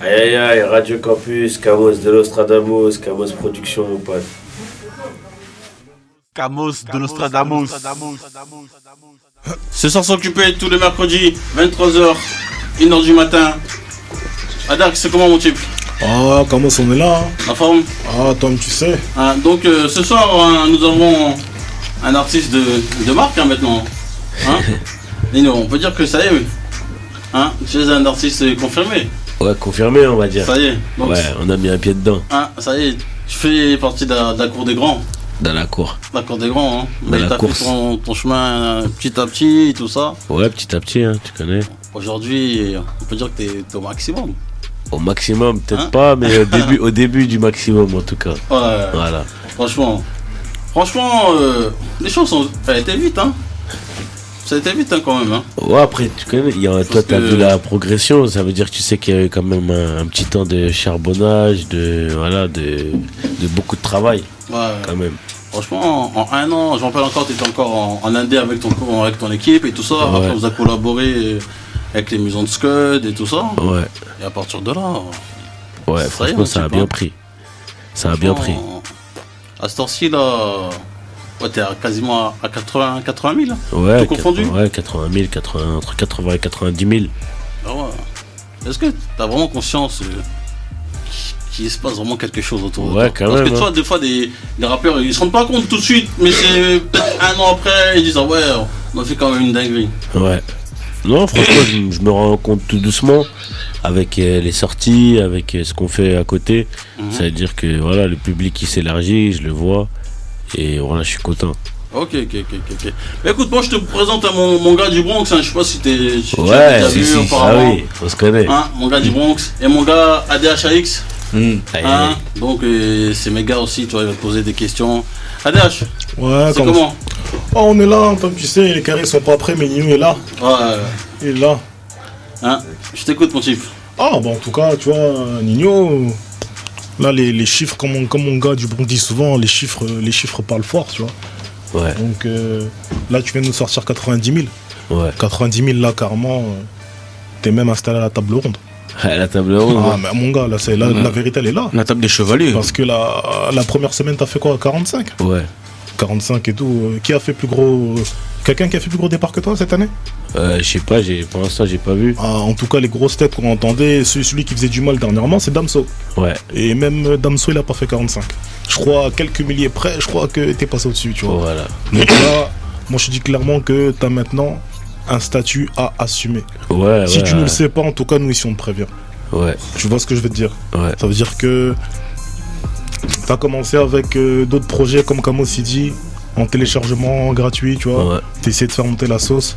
Aïe aïe aïe, Radio Campus, Camos de Nostradamus, Camos Production, mon pote. Camos de Nostradamus. Ce soir s'occuper tous les mercredis, 23h, 1h du matin. Adak, c'est comment mon type? Ah, comment on est là hein. La forme? Ah, Tom, tu sais. Donc ce soir, nous avons un artiste de marque maintenant. Nino, on peut dire que ça y est, tu es un artiste confirmé. Ouais, confirmé, on va dire. Ça y est. Donc, ouais, on a mis un pied dedans. Ça y est, tu fais partie de la cour des grands. Dans la cour. La cour des grands, Mais t'as fait ton chemin petit à petit, tout ça. Ouais, petit à petit, tu connais. Aujourd'hui, on peut dire que t'es au maximum. Au maximum, peut-être pas, mais au début du maximum en tout cas. Ouais. Voilà. Franchement, les choses ça a été vite, Ça a été vite quand même. Ouais, après, tu connais, toi, t'as vu la progression, ça veut dire que tu sais qu'il y a eu quand même un petit temps de charbonnage, de beaucoup de travail. Ouais. Quand même. Franchement, en un an, je me rappelle encore, tu étais encore en Indé avec ton équipe et tout ça. Ouais. Après, vous avez collaboré avec les maisons de Scud et tout ça. Ouais. Et à partir de là. Ouais, franchement, ça a bien pris. Ça a bien pris. À ce temps-ci, là. Ouais, t'es quasiment à 80 000. Ouais, tout confondu. Ouais, 80 000, entre 80 et 90 000. Ah ouais. Est-ce que t'as vraiment conscience qu'il se passe vraiment quelque chose autour de toi? Ouais, quand même. Parce que tu vois, des fois, des rappeurs, ils se rendent pas compte tout de suite, mais c'est peut-être un an après, ils disent ah ouais, on a fait quand même une dinguerie. Ouais. Non, franchement, je me rends compte tout doucement avec les sorties, avec ce qu'on fait à côté. Ça veut dire que voilà, le public qui s'élargit, je le vois. Et voilà, je suis content. Ok. Mais écoute, moi je te présente mon gars du Bronx, je sais pas si t'es déjà vu auparavant. Ah oui, on se connaît. Mon gars du Bronx et mon gars ADHAX. Donc c'est mes gars aussi, tu vois, ils vont te poser des questions. ADH, ouais, c'est comment? Oh, on est là, comme tu sais, les carrés sont pas prêts, mais Nino est là. Ouais. Il est là. Je t'écoute mon type. Ah, bon, en tout cas, tu vois, Nino, là, les chiffres, comme mon gars du Bronx dit souvent, les chiffres parlent fort, tu vois. Ouais. Donc là, tu viens de nous sortir 90 000. Ouais. 90 000, là, carrément, t'es même installé à la table ronde. La table ronde. Ah, mais mon gars, là, la vérité, elle est là. La table des chevaliers. Parce que la première semaine, t'as fait quoi? 45? Ouais. 45 et tout. Qui a fait plus gros? Quelqu'un qui a fait plus gros départ que toi cette année? Je sais pas, pour l'instant j'ai pas vu. En tout cas, les grosses têtes qu'on entendait, celui qui faisait du mal dernièrement, c'est Damso. Ouais. Et même Damso, il a pas fait 45. Je crois à quelques milliers près, je crois que t'es passé au-dessus, tu vois. Voilà. Donc là, moi je te dis clairement que t'as maintenant un statut à assumer. Ouais. Si tu ne le sais pas, en tout cas, nous ici on te prévient. Ouais. Tu vois ce que je veux te dire? Ouais. Ça veut dire que t'as commencé avec d'autres projets comme Camo dit, en téléchargement gratuit, tu vois. Ouais. T'as essayé de faire monter la sauce.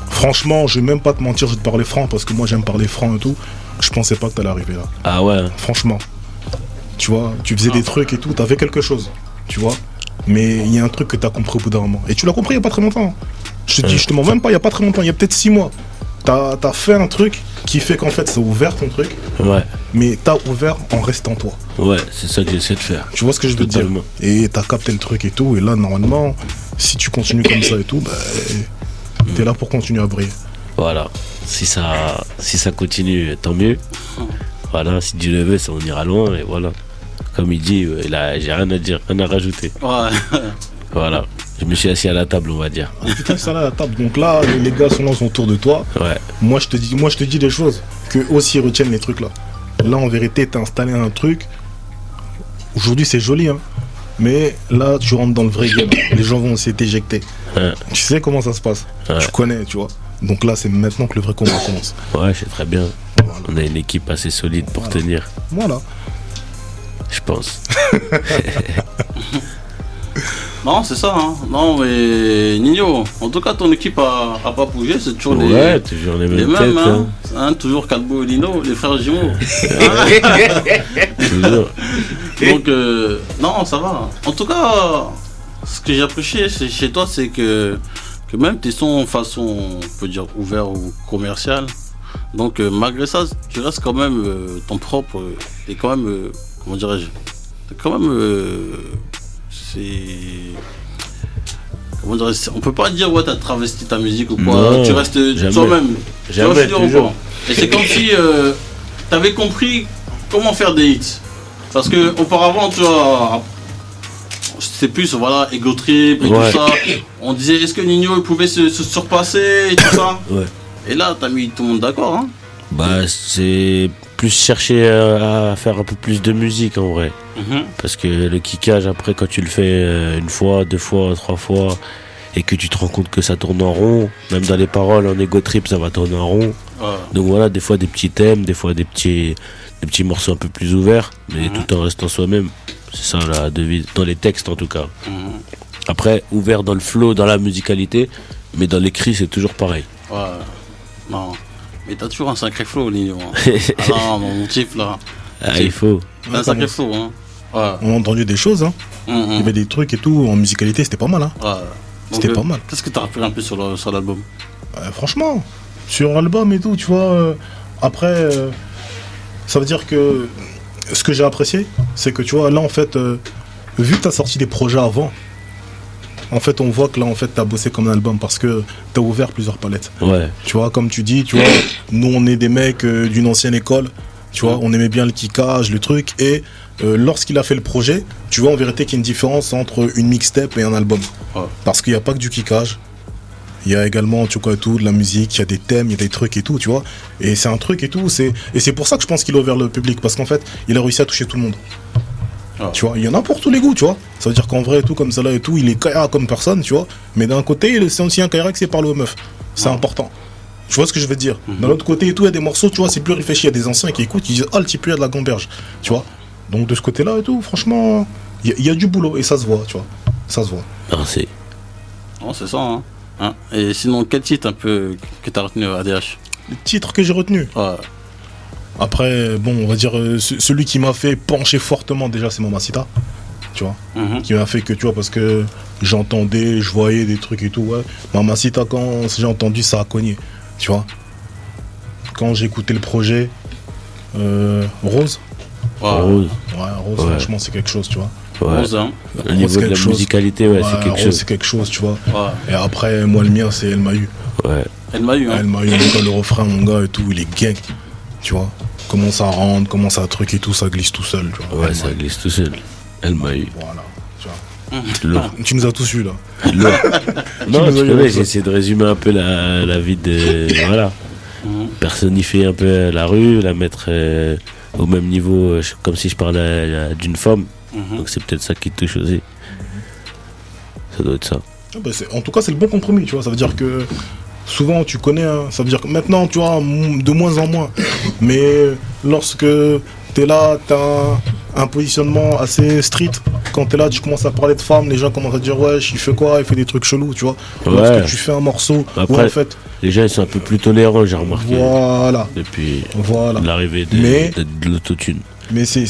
Franchement, je vais même pas te mentir, je vais te parler franc parce que moi j'aime parler franc et tout. Je pensais pas que t'allais arriver là. Ah ouais. Franchement. Tu vois, tu faisais des trucs et tout, t'avais quelque chose, tu vois. Mais il y a un truc que t'as compris au bout d'un moment. Et tu l'as compris il y a pas très longtemps. Je te dis, je te mens même pas, il y a pas très longtemps, il y a peut-être 6 mois. T'as fait un truc qui fait qu'en fait, ça a ouvert ton truc. Ouais. Mais t'as ouvert en restant toi. Ouais, c'est ça que j'essaie de faire. Tu vois ce que je veux te dire? Et t'as capté le truc et tout. Et là, normalement, si tu continues comme ça et tout, bah, t'es là pour continuer à briller. Voilà. Si ça continue, tant mieux. Voilà, si Dieu le veut, on ira loin. Et voilà. Comme il dit, j'ai rien à dire, rien à rajouter. Ouais. Voilà. Je me suis assis à la table, on va dire. Tu es à la table. Donc là, les gars sont là autour de toi. Ouais. Moi, je te dis des choses. Qu'eux aussi retiennent les trucs là. Là, en vérité, t'as installé un truc. Aujourd'hui, c'est joli, mais là, tu rentres dans le vrai game. Les gens vont essayer de t'éjecter. Tu sais comment ça se passe. Tu connais, tu vois. Donc là, c'est maintenant que le vrai combat commence. Ouais, c'est très bien. Voilà. On a une équipe assez solide pour tenir. Voilà. Je pense. Non, c'est ça, Non, mais Nino, en tout cas, ton équipe a pas bougé, c'est toujours toujours les mêmes têtes, toujours Calbo et Lino, les frères jumeaux. Toujours. Donc, non, ça va. En tout cas, ce que j'ai apprécié chez toi, c'est que même tes sons façon, on peut dire, ouvert ou commercial. Donc, malgré ça, tu restes quand même ton propre, et quand même, comment dirais-je, quand même, comment dire, on peut pas dire ouais t'as travesti ta musique ou quoi, tu restes toi-même. Jamais, toujours. Et c'est comme si t'avais compris comment faire des hits. Parce que auparavant, tu vois, c'était plus, voilà, ego trip et tout ça. On disait, est-ce que Nino il pouvait se surpasser et tout ça. Et là, t'as mis tout le monde d'accord, hein. Bah, c'est plus chercher à faire un peu plus de musique en vrai. Parce que le kickage, après, quand tu le fais une fois, deux fois, trois fois, et que tu te rends compte que ça tourne en rond, même dans les paroles, en ego trip, ça va tourner en rond. Donc voilà, des fois des petits thèmes, des fois des petits morceaux un peu plus ouverts, mais tout en restant soi-même. C'est ça la devise, dans les textes en tout cas. Après, ouvert dans le flow, dans la musicalité, mais dans l'écrit, c'est toujours pareil. Non. Mais t'as toujours un sacré flow, Nino. Ah non, mon type là. Il faut. T'as un sacré flow, hein. On a entendu des choses, hein. Il y avait des trucs et tout, en musicalité, c'était pas mal, hein. C'était pas mal. Qu'est-ce que t'as rappelé un peu sur l'album? Franchement, sur l'album et tout, tu vois, après, ça veut dire que ce que j'ai apprécié, c'est que tu vois, là en fait, vu que t'as sorti des projets avant, en fait, on voit que là, en fait, t'as bossé comme un album parce que t'as ouvert plusieurs palettes. Tu vois, comme tu dis, tu vois, nous, on est des mecs d'une ancienne école. Tu vois, on aimait bien le kickage, le truc. Et lorsqu'il a fait le projet, tu vois en vérité qu'il y a une différence entre une mixtape et un album. Parce qu'il n'y a pas que du kickage. Il y a également, tu vois, tout, de la musique, il y a des thèmes, il y a des trucs et tout, tu vois. Et c'est un truc et tout. Et c'est pour ça que je pense qu'il a ouvert le public. Parce qu'en fait, il a réussi à toucher tout le monde. Tu vois, il y en a pour tous les goûts, tu vois. Ça veut dire qu'en vrai, tout comme ça là et tout, il est Kaira comme personne, tu vois. Mais d'un côté, c'est aussi un Kaira qui sait parler aux meufs. C'est important. Tu vois ce que je veux dire. D'un autre côté et tout, il y a des morceaux, tu vois, c'est plus réfléchi. Il y a des anciens qui écoutent, qui disent, ah, le type, il y a de la gamberge, tu vois. Donc de ce côté-là et tout, franchement, il y a du boulot et ça se voit, tu vois. Ça se voit. Merci. Oh, c'est ça, hein. Et sinon, quel titre un peu que t'as retenu à ADH? Le titre que j'ai retenu. Après, bon, on va dire, celui qui m'a fait pencher fortement déjà, c'est Mamacita, tu vois. Qui m'a fait que, tu vois, parce que j'entendais, je voyais des trucs et tout, ouais. Mamacita, quand j'ai entendu, ça a cogné, tu vois. Quand j'ai écouté le projet, Rose. Rose. Rose, franchement, c'est quelque chose, tu vois. Rose, hein. Au niveau de la musicalité, c'est quelque chose. C'est quelque chose, tu vois. Et après, moi, le mien, c'est El Mahu. El Mahu, hein. El Mahu, mon gars, le refrain, mon gars, et tout, il est gang, tu vois. Comment ça rentre, comment ça truc et tout, ça glisse tout seul, tu vois. Ça glisse tout seul. El Mahu. Voilà, tu vois. Tu nous as tous eu, là. Non, tu connais, j'ai essayé de résumer un peu la vie de... Voilà. Personnifier un peu la rue, la mettre au même niveau, comme si je parlais d'une femme. Donc c'est peut-être ça qui te touche aussi. Ça doit être ça. En tout cas, c'est le bon compromis, tu vois. Ça veut dire que souvent, tu connais, hein, ça veut dire que maintenant, tu vois, de moins en moins. Mais lorsque t'es là, t'as un positionnement assez strict. Quand t'es là, tu commences à parler de femmes, les gens commencent à dire, ouais, il fait quoi? Il fait des trucs chelous, tu vois. Lorsque tu fais un morceau, après, en fait, les gens ils sont un peu plus tolérants, j'ai remarqué. Voilà. Depuis l'arrivée de l'autotune. Mais c'est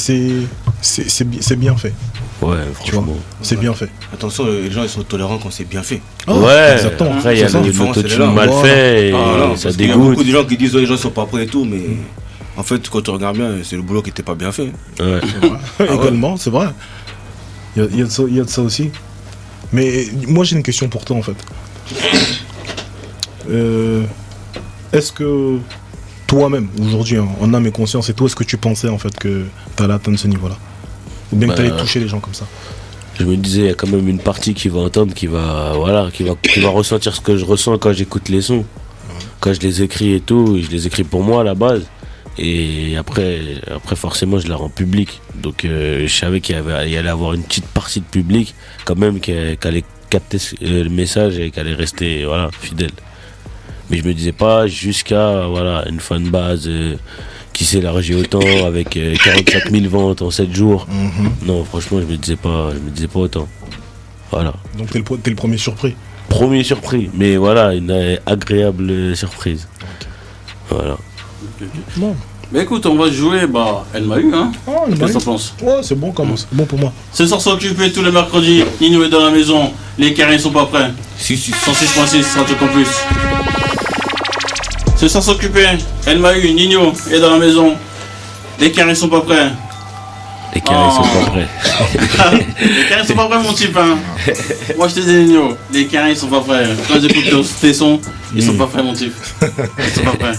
bien fait. Ouais, franchement. C'est bien fait. Attention, les gens ils sont tolérants quand c'est bien fait. Exactement. Après, il y a l'autotune mal fait et ça dégoûte. Il y a beaucoup de gens qui disent, ouais, les gens sont pas prêts et tout, mais en fait, quand tu regardes bien, c'est le boulot qui était pas bien fait. Également, c'est vrai. Il y a de ça aussi. Mais moi, j'ai une question pour toi, en fait. Est-ce que toi-même, aujourd'hui, en âme et conscience, et toi, est-ce que tu pensais en fait que tu allais atteindre ce niveau-là? Ou bien que tu allais toucher les gens comme ça? Je me disais, il y a quand même une partie qui va entendre, qui va ressentir ce que je ressens quand j'écoute les sons. Quand je les écris et tout, je les écris pour moi à la base. Et après forcément, je la rends publique. Donc je savais qu'il y allait avoir une petite partie de public quand même qui allait capter le message et qui allait rester fidèle. Mais je me disais pas jusqu'à une fanbase qui s'élargit autant avec 45 000 ventes en 7 jours. Non, franchement, je me disais pas autant. Voilà. Donc t'es le premier surpris. Premier surpris, mais voilà, une agréable surprise. Voilà. Bon. Mais écoute, on va jouer El Mahu, hein. Qu'est-ce que t'en penses? Ouais, c'est bon, c'est bon pour moi. Ce soir s'occuper tous les mercredis, Nino est dans la maison, les carrés sont pas prêts. 106.6 Radio Campus. Ce soir s'occuper, El Mahu, Nino est dans la maison, les carrés sont pas prêts. Les carrés sont pas prêts. Les carrés sont pas prêts, mon type, hein. Moi je te dis, Nino, les carrés sont pas prêts. Quand j'écoute tes sons, ils sont pas prêts, mon type. Ils sont pas prêts.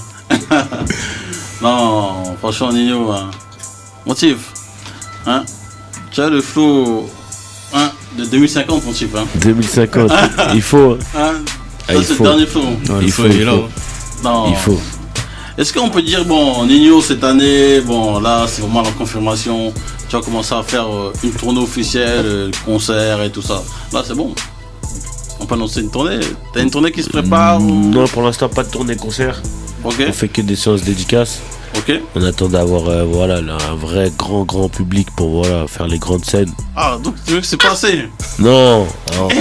Non, franchement, Nino, hein. Motif, hein, tu as le flow, hein, de 2050, mon type, hein. 2050, il faut. Hein, Ah, ça, il c'est faut. le dernier flow. Il faut, il faut. Non. Il faut. Est-ce qu'on peut dire, bon, Nino, cette année, bon, là, c'est vraiment la confirmation. Tu as commencé à faire une tournée officielle, concert et tout ça. Là, c'est bon. On peut annoncer une tournée. T'as une tournée qui se prépare ou... Non, pour l'instant, pas de tournée concert. Ok, On fait que des séances dédicaces. ok. On attend d'avoir voilà, là, un vrai grand public pour voilà, faire les grandes scènes. Ah, donc tu veux que c'est passé? Non,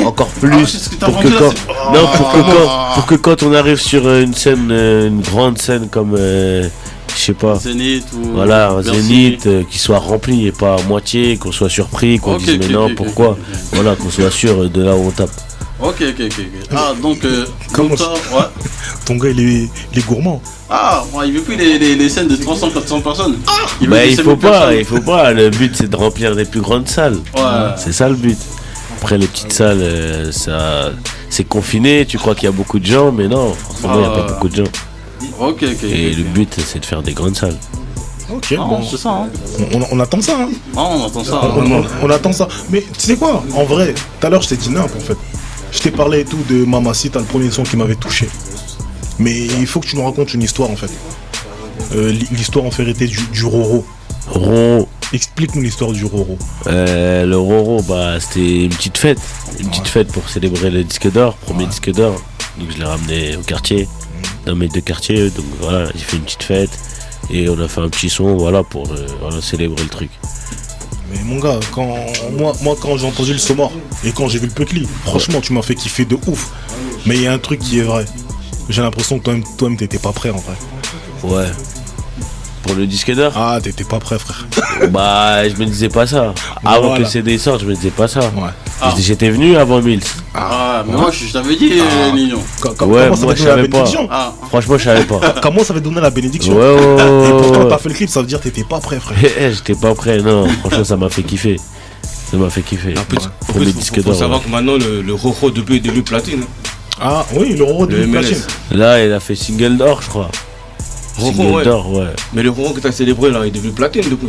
encore plus. c'est ce que t'as pour, vendu, que là, quand, c'est- non, pour que quand on arrive sur une scène, une grande scène comme, je sais pas, Zénith ou... voilà, un Bercy. zénith qui soit rempli et pas à moitié, qu'on soit surpris, qu'on Ok, dise mais ok, non, ok, pourquoi, ok. voilà, qu'on soit sûr de là où on tape. Ok. Ah, donc, Comment donc toi, ouais. Ton gars, il est gourmand. Ah, ouais, il veut plus les scènes de 300-400 personnes. Il veut Bah, des il scènes faut de pas, personnes. il faut pas. Le but c'est de remplir les plus grandes salles. Ouais. C'est ça le but. Après les petites salles, ça, c'est confiné. Tu crois qu'il y a beaucoup de gens, mais non, forcément il n'y a pas beaucoup de gens. Ok. Et le but c'est de faire des grandes salles. Ok, Non, bon. c'est ça, hein. On attend ça, hein. Non, on entend ça. On attend ça. Mais tu sais quoi? En vrai, tout à l'heure, je t'ai dit n'importe en fait. Je t'ai parlé et tout de Mamacita, le premier son qui m'avait touché. Mais il faut que tu nous racontes une histoire en fait. L'histoire en vérité du Roro. Roro, Explique-nous l'histoire du Roro. le Roro, bah c'était une petite fête. Une petite fête pour célébrer le disque d'or, premier disque d'or. Donc je l'ai ramené au quartier, dans mes deux quartiers. Donc voilà, j'ai fait une petite fête. Et on a fait un petit son, voilà, pour voilà, célébrer le truc. Mais mon gars, moi quand j'ai entendu le Somor et quand j'ai vu le Peucli, franchement tu m'as fait kiffer de ouf. Mais il y a un truc qui est vrai. J'ai l'impression que toi-même t'étais pas prêt en vrai. Ouais. Pour le disque d'or, Ah, t'étais pas prêt frère. bah je me disais pas ça. Avant Voilà. que le CD sorte, je me disais pas ça. Ouais. Ah. J'étais venu avant Mills. Ah, mais moi, je t'avais dit, Nino. Ouais, Comment ça moi, va je donner la savais pas. bénédiction? Ah, Franchement, je savais pas. Comment ça va donner la bénédiction? Ouais, ouais, Et pourtant ouais. t'as fait le clip, ça veut dire que t'étais pas prêt frère. J'étais pas prêt, non. Franchement, ça m'a fait kiffer. Ça m'a fait kiffer. En plus, Premier disque faut d'or. savoir ouais. que maintenant le Roro depuis est devenu platine. Ah oui, le Roro de Le MLS. platine. Là, il a fait single d'or, je crois. Roro, Single ouais. d'or, ouais. Mais le Roro que t'as célébré là, il est devenu platine depuis.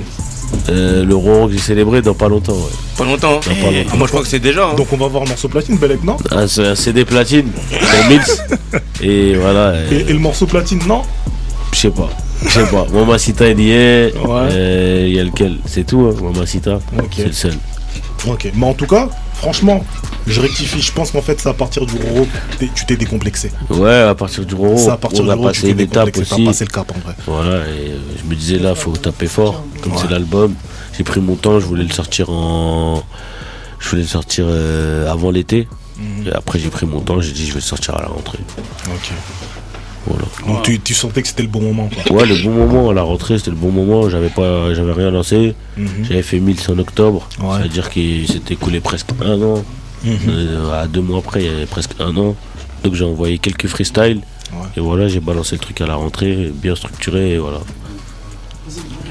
Le Roro que j'ai célébré dans pas longtemps, ouais. Pas longtemps. Hein. Dans pas longtemps. Ah, moi je crois que c'est déjà. Hein. Donc on va voir le morceau platine, Belek, non? Ah, c'est un CD platine pour Mills. Et voilà. Et le morceau platine, non? Je sais pas. Je sais pas. Mamacita, il y est. Ouais. Il y a lequel? C'est tout, hein, Mamacita. Ok. C'est le seul. Ok, mais en tout cas, franchement, je rectifie, je pense qu'en fait c'est à partir du Roro, tu t'es décomplexé. Ouais, à partir du Roro, C'est à partir on du a Roro, tu passé t'es une étape décomplexé, t'as aussi. passé le cap en vrai. Voilà, et je me disais là, faut taper fort, comme Ouais. c'est l'album. J'ai pris mon temps, je voulais le sortir avant l'été. Et après j'ai pris mon temps, j'ai dit je vais le sortir à la rentrée. Ok. Voilà. Donc tu sentais que c'était le bon moment quoi. Ouais, le bon moment à la rentrée, c'était le bon moment. J'avais rien lancé. Mhm. J'avais fait 1000 en octobre. Ouais. C'est-à-dire qu'il s'était écoulé presque un an. À 2 mois après, il y avait presque un an. Donc j'ai envoyé quelques freestyles. Ouais. Et voilà, j'ai balancé le truc à la rentrée, bien structuré, et voilà.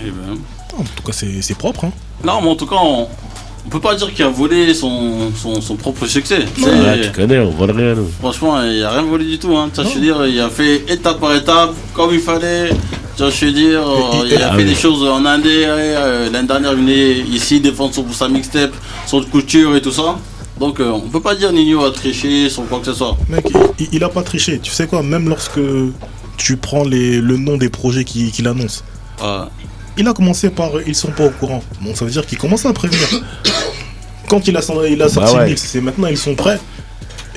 eh ben. En tout cas c'est propre hein. Non, mais en tout cas, on peut pas dire qu'il a volé son propre succès. Voilà, tu connais, on vole rien, nous. Franchement, il a rien volé du tout. Hein. Tu vois, je veux dire, il a fait étape par étape, comme il fallait. Tu vois, je veux dire, il a Ah fait oui. des choses en Indé. L'année dernière, il venait ici défendre sa mixtape, son couture et tout ça. Donc, on peut pas dire Nino a triché sur quoi que ce soit. Mec, il a pas triché. Tu sais quoi, même lorsque tu prends le nom des projets qu'il annonce, il a commencé par ils sont pas au courant. Bon, ça veut dire qu'il commence à prévenir. Quand il a sorti ouais. le mix, c'est maintenant ils sont prêts.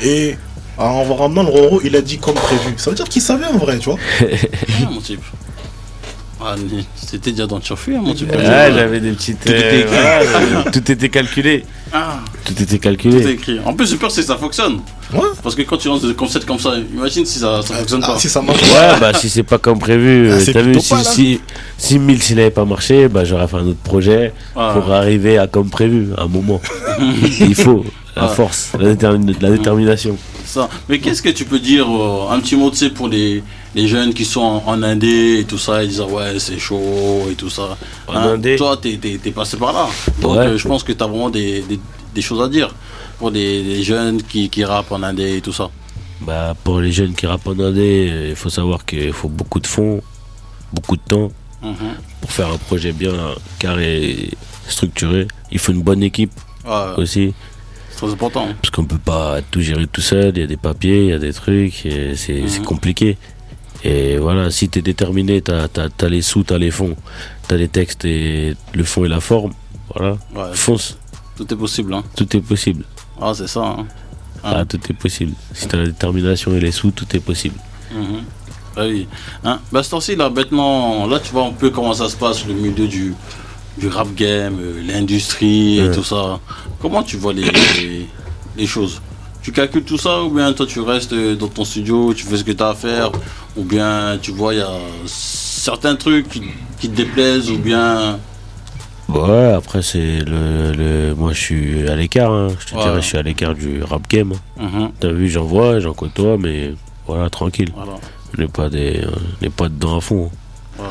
Et en ramenant le Roro, il a dit comme prévu. Ça veut dire qu'il savait en vrai, tu vois. Ah, mon type. Ah, c'était déjà dans le turfu, hein, mon type. Ouais, j'avais des petites. Tout était calculé. Ah, Tout était tout est calculé. écrit. En plus, j'ai peur que ça fonctionne. Ouais. Parce que quand tu lances des concepts comme ça, imagine si ça fonctionne pas. Ah, si ça marche. Ouais, bah si c'est pas comme prévu, Ah, c'est t'as vu, plutôt pas, là. si 1000 s'il avait pas marché, bah j'aurais fait un autre projet Ah. pour arriver à comme prévu, à un moment. Il faut la Ah. force, la détermination. Ça. Mais qu'est-ce que tu peux dire, un petit mot, tu sais, pour les jeunes qui sont en Indé et tout ça, ils disent ouais, c'est chaud et tout ça. En Indé. Toi, t'es passé par là. Donc, Ouais. je pense que t'as vraiment des choses à dire pour des jeunes qui rappent en Indé et tout ça. Bah pour les jeunes qui rappent en indé, il faut savoir qu'il faut beaucoup de fonds, beaucoup de temps Pour faire un projet bien carré et structuré, il faut une bonne équipe aussi. C'est très important. Parce qu'on peut pas tout gérer tout seul, il y a des papiers, il y a des trucs, et c'est compliqué. Et voilà, si tu es déterminé, tu as les sous, tu as les fonds, tu as les textes et le fond et la forme, voilà, fonce. Tout est possible. Hein. Tout est possible. Ah, c'est ça. Hein. Ah, tout est possible. Si tu as la détermination et les sous, tout est possible. Ah oui. Hein? Bah, c'est aussi là, maintenant, là, tu vois un peu comment ça se passe, le milieu du rap game, l'industrie et tout ça. Comment tu vois les choses? Tu calcules tout ça ou bien toi tu restes dans ton studio, tu fais ce que tu as à faire, ou bien tu vois il y a certains trucs qui te déplaisent ou bien... Ouais, après c'est moi je suis à l'écart, hein. Je te dirais je suis à l'écart du rap game. T'as vu, j'en vois, j'en côtoie, mais voilà, tranquille. Voilà. On n'est pas dedans à fond. Ouais.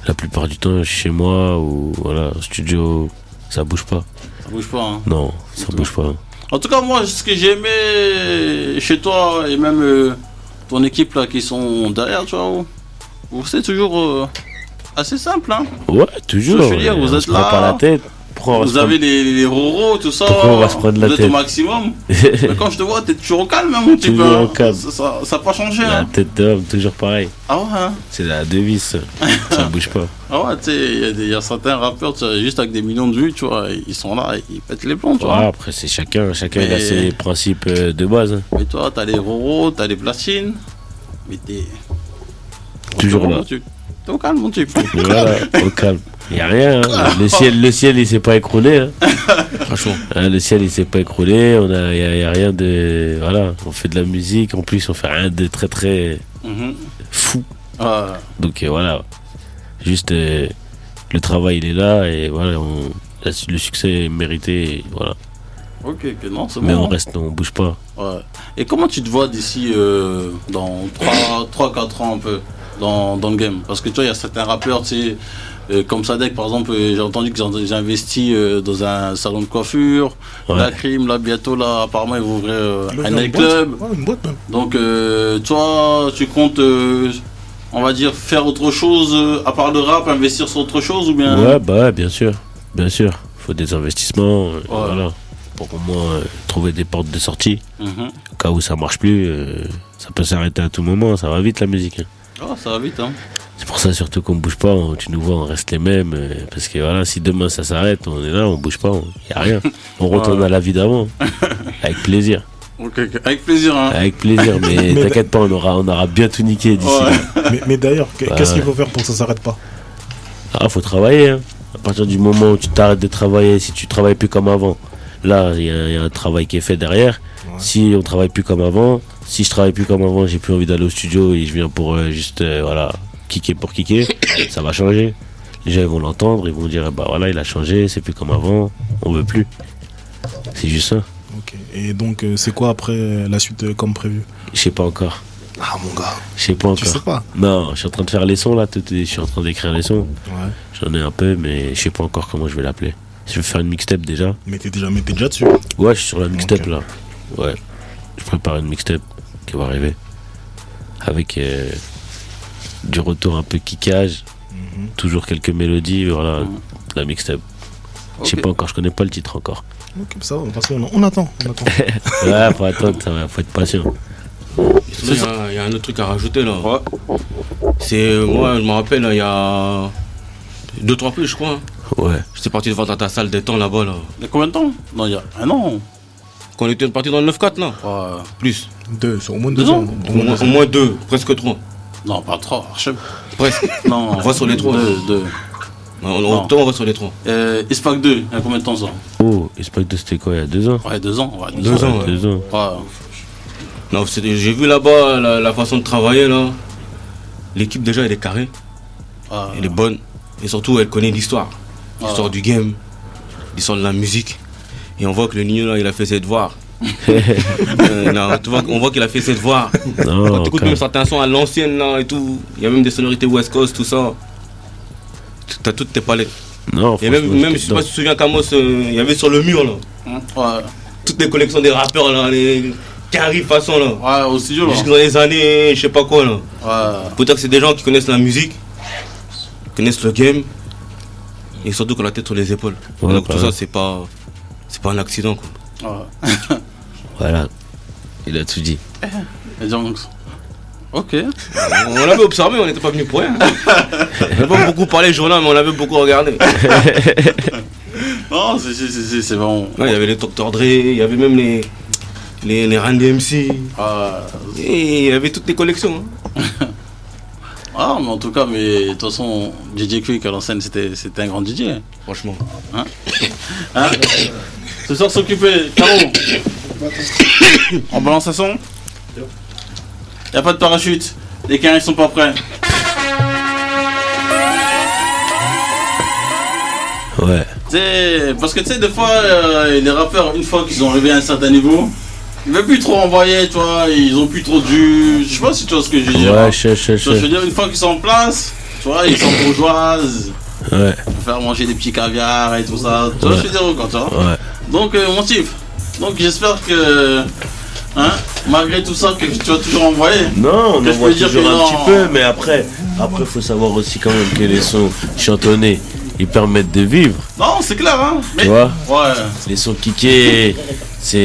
La plupart du temps, je suis chez moi ou voilà, studio, ça bouge pas. Ça bouge pas, hein? Non, ça bouge pas. En tout cas, moi, ce que j'ai aimé chez toi et même ton équipe là qui sont derrière, tu vois, c'est toujours assez simple, hein? Ouais, toujours. Je veux dire, vous êtes là. Pas la tête. Vous avez les roros, tout ça. Pourquoi on va se prendre la tête? Vous êtes au maximum. Mais quand je te vois, t'es toujours au calme, même un petit peu. Toujours au calme. Ça n'a pas changé. La tête d'homme, toujours pareil. Ah ouais, hein? C'est la devise, ça bouge pas. Ah ouais, tu sais, il y a certains rappeurs, tu vois, juste avec des millions de vues, tu vois, ils sont là, ils pètent les plombs, tu vois. Après, c'est chacun il a ses principes de base. Hein. Mais toi, t'as les roros, t'as les platines, mais t'es... Toujours là. T'es au calme, mon type. Voilà, au calme. Il n'y a rien, hein. Le ciel il s'est pas écroulé. Hein. Franchement. Hein, le ciel il s'est pas écroulé. Il n'y a rien de. Voilà, on fait de la musique. En plus, on fait rien de très très fou. Donc voilà. Juste le travail il est là et voilà, le succès est mérité. Et voilà. Ok, non, c'est bon. Mais on reste, on bouge pas. Ouais. Et comment tu te vois d'ici dans 3-4 ans un peu dans le game? Parce que tu vois, il y a certains rappeurs, tu sais. Comme Sadek par exemple, j'ai entendu qu'ils ont investi dans un salon de coiffure, la crime, là bientôt là apparemment ils vont ouvrir un nightclub. Une boîte même. Donc toi tu comptes on va dire faire autre chose à part le rap, investir sur autre chose ou bien? Ouais bah bien sûr, faut des investissements, voilà, pour au moins trouver des portes de sortie. Au cas où ça marche plus, ça peut s'arrêter à tout moment, ça va vite la musique. Oh, ça va vite, hein. C'est pour ça surtout qu'on bouge pas, tu nous vois, on reste les mêmes. Parce que voilà, si demain ça s'arrête, on est là, on bouge pas, il n'y a rien. On retourne à la vie d'avant, avec plaisir. Okay. Avec plaisir, hein. Avec plaisir, mais t'inquiète pas, on aura bien tout niqué d'ici. Mais d'ailleurs, qu'est-ce qu'il faut faire pour que ça s'arrête pas? Ah, faut travailler, hein. À partir du moment où tu t'arrêtes de travailler, si tu travailles plus comme avant, là, il y a un travail qui est fait derrière. Si on travaille plus comme avant, si je travaille plus comme avant, j'ai plus envie d'aller au studio et je viens pour juste, voilà, kicker pour kicker, ça va changer. Les gens ils vont l'entendre, ils vont dire bah voilà il a changé, c'est plus comme avant, on veut plus. C'est juste ça. Ok. Et donc c'est quoi après la suite comme prévu? Je sais pas encore. Ah mon gars. Je sais pas encore. Tu sais pas? Non, je suis en train de faire les sons là, je suis en train d'écrire les sons. Ouais. J'en ai un peu mais je sais pas encore comment je vais l'appeler. Je vais faire une mixtape déjà. Mais t'es déjà dessus? Ouais, je suis sur la mixtape là. Ouais. Je prépare une mixtape qui va arriver. Avec du retour un peu kickage, toujours quelques mélodies, voilà, la mixtape. Je sais pas encore, je connais pas le titre encore. Ok, ça va, parce qu'on attend. Ouais, faut attendre, ça va, faut être patient. Il y a un autre truc à rajouter là. Ouais. C'est moi, je me rappelle, il y a 2-3 plus, je crois. Hein. Ouais. J'étais parti devant ta salle des temps là-bas là. Il y a combien de temps? Non, il y a un an. Quand on était parti dans le 9-4 là. Ouais. Plus. C'est au moins 2 ans. Au moins 2, presque 3. Non, pas 3, presque. Non, on va sur les 3. 2. On va sur les 3. Ispac 2, il y a combien de temps ça? Oh, Ispac 2 c'était quoi, il y a 2 ans? Ouais, 2 ans. Ouais, 2 ans. 2 ans. Ouais. Non, j'ai vu là-bas la façon de travailler là. L'équipe déjà elle est carrée. Elle est bonne. Et surtout elle connaît l'histoire. L'histoire du game, l'histoire de la musique. Et on voit que le Nino là il a fait ses devoirs. On voit qu'il a fait ses devoirs. Quand tu écoutes même certains sons à l'ancienne là et tout, il y a même des sonorités West Coast, tout ça. T'as toutes tes palettes. Non, et même je sais pas si tu te souviens qu'Amos, il y avait sur le mur là. Toutes les collections des rappeurs là, les carrés façon là. Ouais, au studio là. Jusque dans les années, je sais pas quoi là. Peut-être que c'est des gens qui connaissent la musique. connaissent le game et surtout qu'on a la tête sur les épaules. Ouais, donc tout ça, c'est pas un accident, quoi. Voilà, il a tout dit. Et donc, ok. On l'avait observé, on n'était pas venu pour rien. On n'avait pas beaucoup parlé journal, mais on l'avait beaucoup regardé. Non, c'est vraiment. Il y avait les Dr. Dre, il y avait même les Run DMC. Et il y avait toutes les collections. Ah, mais en tout cas, mais de toute façon, DJ Quick à l'ancienne, c'était un grand DJ. Franchement. Hein? Ce soir, s'occuper. Caro, on balance un son. Y'a pas de parachute. Les carrés sont pas prêts. Ouais. Parce que tu sais, des fois, les rappeurs, une fois qu'ils ont arrivé à un certain niveau, ils veulent plus trop envoyer, tu vois, ils ont plus trop dû. Je sais pas si tu vois ce que je veux dire. Ouais, je veux dire, une fois qu'ils sont en place, tu vois, ils sont bourgeoises. Ouais. Faire manger des petits caviars et tout ça. Tu vois, je veux dire, quand tu vois. Ouais. Donc, mon type, donc j'espère que. Hein, malgré tout ça, que tu vas toujours envoyer. Non, on envoie dire toujours un petit peu, mais après, faut savoir aussi quand même que les sons chantonnés, ils permettent de vivre. Non, c'est clair, hein. Mais, tu vois, ouais. Les sons kickés,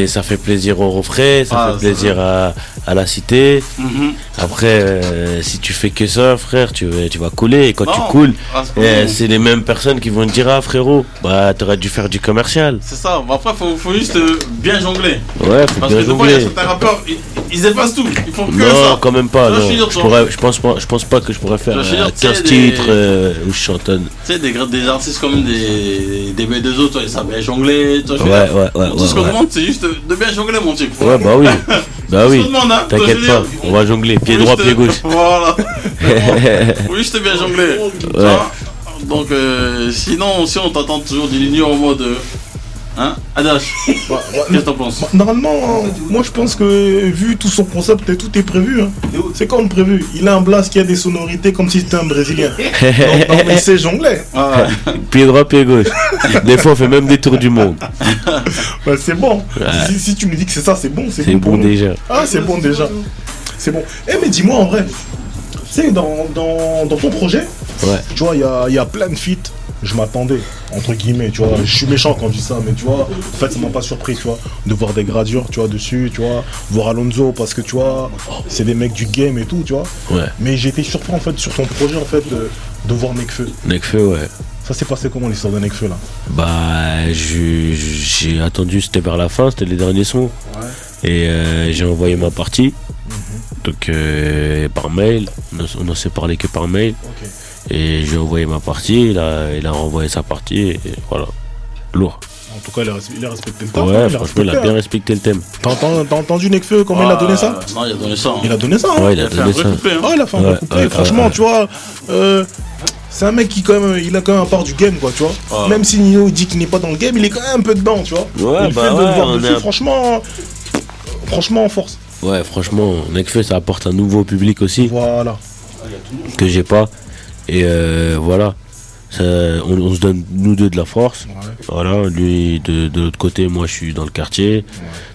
ça fait plaisir au refrain, ça fait plaisir à la cité. Après, si tu fais que ça, frère, tu vas couler. Et quand tu coules, c'est les mêmes personnes qui vont te dire, ah frérot, bah t'aurais dû faire du commercial. C'est ça. Bah, après, faut juste bien jongler. Ouais, faut parce bien que jongler. Parce que certains rappeurs, ils effacent tout. Ils font que ça. Non, quand même pas. Non. Je pense pas que je pourrais faire 15 titres où je chantonne. Tu sais, des artistes comme des B2O, toi, ils savent bien jongler. Toi, ouais. Tout ce qu'on demande, c'est juste de bien jongler, mon type. Ouais, bah oui. Bah oui. Hein, t'inquiète pas, on va jongler. Pied droit, pied gauche. Voilà. Oui, juste bien jongler. Ouais. Donc, sinon, si on t'entend toujours du lignon en mode. Hein, Adash, qu'est-ce que t'en penses? Normalement, moi je pense que vu tout son concept, tout est prévu. Hein. C'est comme prévu. Il a un blast qui a des sonorités comme si c'était un Brésilien. Non, mais c'est jongler. Pied droit, pied gauche. Des fois, on fait même des tours du monde. Bah, c'est bon. Si tu me dis que c'est ça, c'est bon. C'est bon déjà. Ah, c'est bon déjà. C'est bon. Eh, mais dis-moi en vrai, tu sais, dans ton projet, tu vois, il y a plein de feats. Je m'attendais, entre guillemets, tu vois, je suis méchant quand je dis ça, mais tu vois, en fait ça m'a pas surpris, tu vois, de voir des gradures, tu vois, dessus, tu vois, voir Alonso, parce que tu vois, c'est des mecs du game et tout, tu vois. Ouais. Mais j'ai été surpris en fait sur ton projet en fait de voir Nekfeu. Nekfeu, ouais. Ça s'est passé comment l'histoire de Nekfeu là? Bah, j'ai attendu, c'était vers la fin, c'était les derniers sons. Ouais. Et j'ai envoyé ma partie. Donc par mail, on s'est parlé que par mail. Okay. Et j'ai envoyé ma partie, il a renvoyé sa partie, et voilà, lourd. En tout cas, il a respecté le thème. Ouais, franchement, il a bien respecté le thème. T'as entendu Nekfeu, comment il a donné ça? Non, il a donné ça. Hein. Il a donné ça, hein. Ouais, il a donné ça. Ouais, il a fait un vrai couplet. Franchement, tu vois, c'est un mec qui quand même, il a quand même un part du game, quoi, tu vois. Même si Nino dit qu'il n'est pas dans le game, il est quand même un peu dedans, tu vois. Ouais, le fait de le voir dessus, franchement, en force. Ouais, franchement, Nekfeu, ça apporte un nouveau public aussi. Voilà. Que j'ai pas. Et voilà, on se donne nous deux de la force. Ouais. Voilà, lui de l'autre côté, moi je suis dans le quartier. Ouais.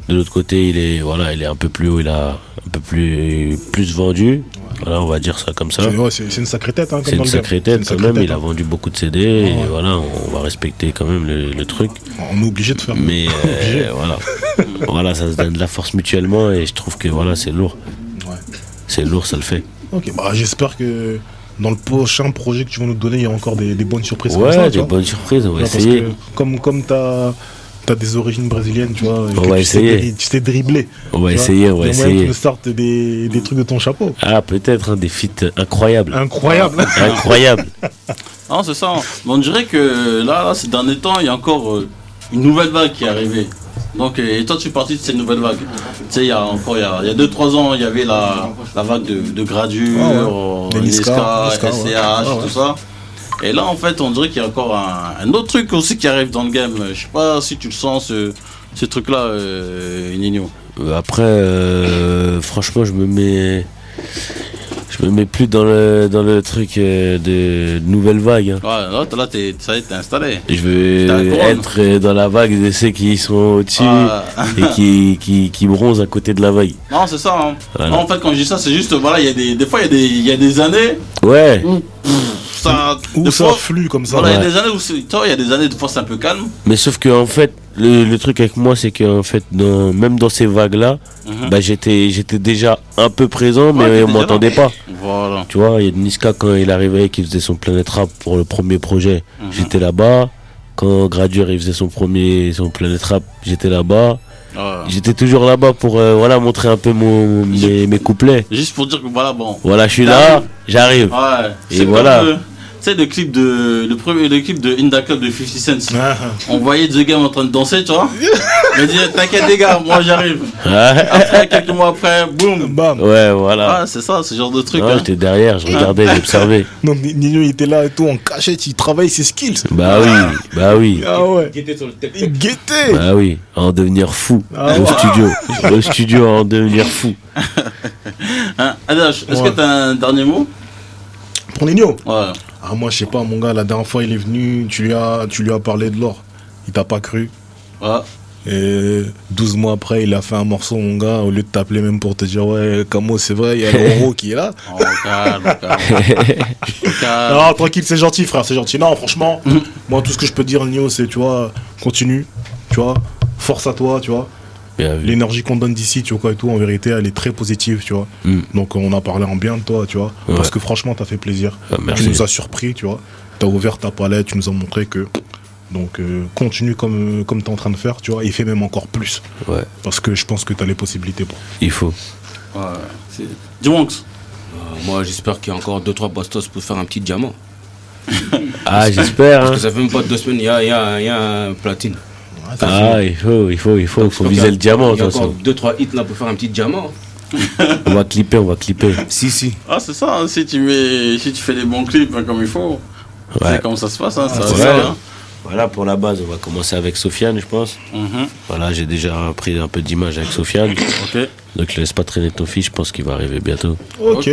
De l'autre côté, il est un peu plus haut, il a un peu plus vendu. Ouais. Voilà, on va dire ça comme ça. C'est une sacrée tête, hein, c'est une sacrée tête quand même. Il a vendu beaucoup de CD. Et voilà, on va respecter quand même le truc. On est obligé de faire. Mais voilà, voilà, ça se donne de la force mutuellement et je trouve que voilà, c'est lourd. Ouais. C'est lourd, ça le fait. Ok, bah j'espère que dans le prochain projet que tu vas nous donner, il y a encore des bonnes surprises. Ouais, comme ça, des bonnes surprises, on va essayer. Parce que comme t'as des origines brésiliennes, tu vois, on va essayer. Tu sais dribbler. On va essayer. Tu nous sortes des trucs de ton chapeau. Ah, peut-être, des feats incroyables. Incroyables. Non, c'est ça. On dirait que là, ces derniers temps, il y a encore une nouvelle vague qui est arrivée. Donc, et toi, tu fais partie de cette nouvelle vague. Tu sais, il y a 2-3 ans, il y avait la vague de Gradure, Niska, SCH, tout ça. Et là, en fait, on dirait qu'il y a encore un autre truc aussi qui arrive dans le game. Je sais pas si tu le sens, ce truc-là, Nino. Après, franchement, je me mets plus dans le truc de nouvelle vague. Hein. Ouais, là, ça y est, t'es installé. Je veux être dans la vague de ceux qui sont au-dessus et qui bronzent à côté de la vague. Non, c'est ça. Hein. Voilà. Non, en fait, quand je dis ça, c'est juste, voilà, des fois, il y a des années. Ouais. ça. Où ça flue comme ça. Voilà, il y a des années où il y a des années de fois c'est un peu calme. Mais sauf que en fait, le truc avec moi, c'est que en fait, même dans ces vagues-là, bah, j'étais déjà un peu présent, mais on m'entendait pas. Voilà. Tu vois, il y a Niska quand il arrivait, qui faisait son Planet Rap pour le premier projet, j'étais là-bas. Quand Gradure il faisait son Planet Rap, j'étais là-bas. J'étais toujours là-bas pour voilà, montrer un peu mes couplets. Juste pour dire que voilà, bon. Voilà, je suis là, j'arrive. Ouais. Et voilà. Tu sais, le clip de Inda Club de 50 Cent. On voyait The Game en train de danser, tu vois. Il m'a dit, t'inquiète les gars, moi j'arrive. Après, quelques mois après, boum. Bam. Ouais, voilà. C'est ça, ce genre de truc. Non, j'étais derrière, je regardais, j'observais. Non, Nino il était là et tout en cachette, il travaille ses skills. Bah oui. Ah ouais. Il était sur le texte. Il guettait. Bah oui, à en devenir fou. Au studio, à en devenir fou. Adash, est-ce que t'as un dernier mot Pour Nino? Ouais. Ah, moi, je sais pas, mon gars, la dernière fois, il est venu, tu lui as parlé de l'or. Il t'a pas cru. Ouais. Et 12 mois après, il a fait un morceau, mon gars, au lieu de t'appeler même pour te dire, ouais, Camo, c'est vrai, il y a l'euro qui est là. Oh, calme. Non, tranquille, c'est gentil, frère, c'est gentil. Non, franchement, moi, tout ce que je peux te dire, Nino, c'est, tu vois, continue, tu vois, force à toi, tu vois. L'énergie qu'on donne d'ici, tu vois quoi et tout, en vérité, elle est très positive, tu vois. Donc on a parlé en bien de toi, tu vois. Parce que franchement, t'as fait plaisir. Tu nous as surpris, tu vois. T'as ouvert ta palette, tu nous as montré que. Donc continue comme t'es en train de faire, tu vois. Et fais même encore plus. Ouais. Parce que je pense que t'as les possibilités pour. Il faut. Ouais. Dis-moi. Moi, j'espère qu'il y a encore 2-3 bastos pour faire un petit diamant. Ah, j'espère. Parce que ça fait même pas 2 semaines, il y a un platine. Ah, il faut viser le diamant. Il y a encore 2-3 hits là pour faire un petit diamant. On va clipper. Si. Ah, c'est ça, hein, si tu fais des bons clips hein, comme il faut, c'est comme ça se passe. Hein, Voilà, pour la base, on va commencer avec Sofiane, je pense. Voilà, j'ai déjà pris un peu d'image avec Sofiane. Donc, laisse pas traîner ton fils, je pense qu'il va arriver bientôt. Ok.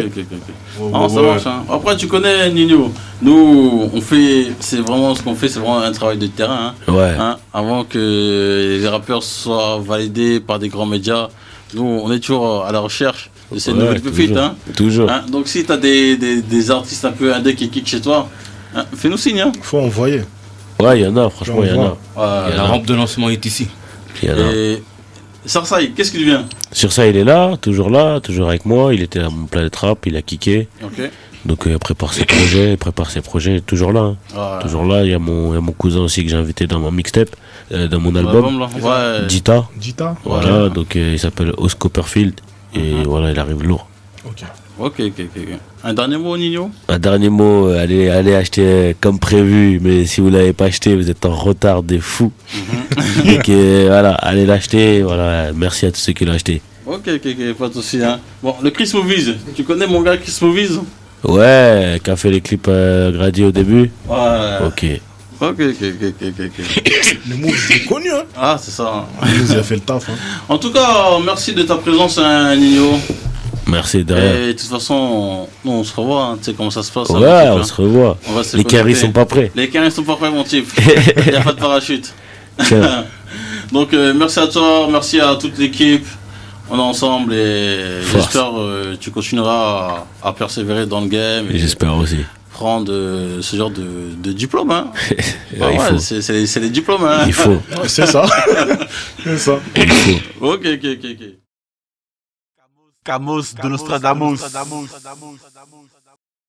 Ça marche. Hein. Après, tu connais Nino. Nous, c'est vraiment ce qu'on fait, c'est vraiment un travail de terrain. Hein. Ouais. Hein, avant que les rappeurs soient validés par des grands médias, nous, on est toujours à la recherche de ces nouvelles pépites. Hein. Toujours. Hein. Donc, si tu as des artistes un peu indés qui kickent chez toi, hein, fais-nous signe. Hein. Faut envoyer. Ouais, il y en a, franchement, il y en a. La rampe de lancement est ici. Il y en a. Et Sarsaï, qu'est-ce qu'il devient? Sur ça, il est là, toujours avec moi. Il était à mon Planet Rap, il a kické. Donc il prépare ses projets, toujours là. Hein. Toujours là, il y a mon cousin aussi que j'ai invité dans mon mixtape, dans mon album. Dita. Voilà, donc il s'appelle Os Copperfield. Et voilà, il arrive lourd. Ok. Un dernier mot, Nino? Un dernier mot, allez acheter comme prévu, mais si vous l'avez pas acheté, vous êtes en retard des fous. Donc voilà, allez l'acheter, voilà, merci à tous ceux qui l'ont acheté. Ok, pas de soucis. Hein. Bon, le Chris Movies, tu connais mon gars Chris Movies? Ouais, qui a fait les clips Grady au début. Ouais. Ok. Le mot, c'est connu, hein. Ah, c'est ça. Il a fait le taf. Hein. En tout cas, merci de ta présence, hein, Nino. Merci derrière. Et de toute façon, on se revoit, hein. Tu sais comment ça se passe. Ouais, on se revoit. Les carrés sont pas prêts. Les carrés sont pas prêts, mon type. Il n'y a pas de parachute. Donc, merci à toi, merci à toute l'équipe. On est ensemble et j'espère que tu continueras à persévérer dans le game. J'espère aussi. Prendre ce genre de diplôme. Hein. C'est les diplômes. Hein. Il faut. C'est ça. C'est ça. Il faut. Ok. Camos de Nostradamus.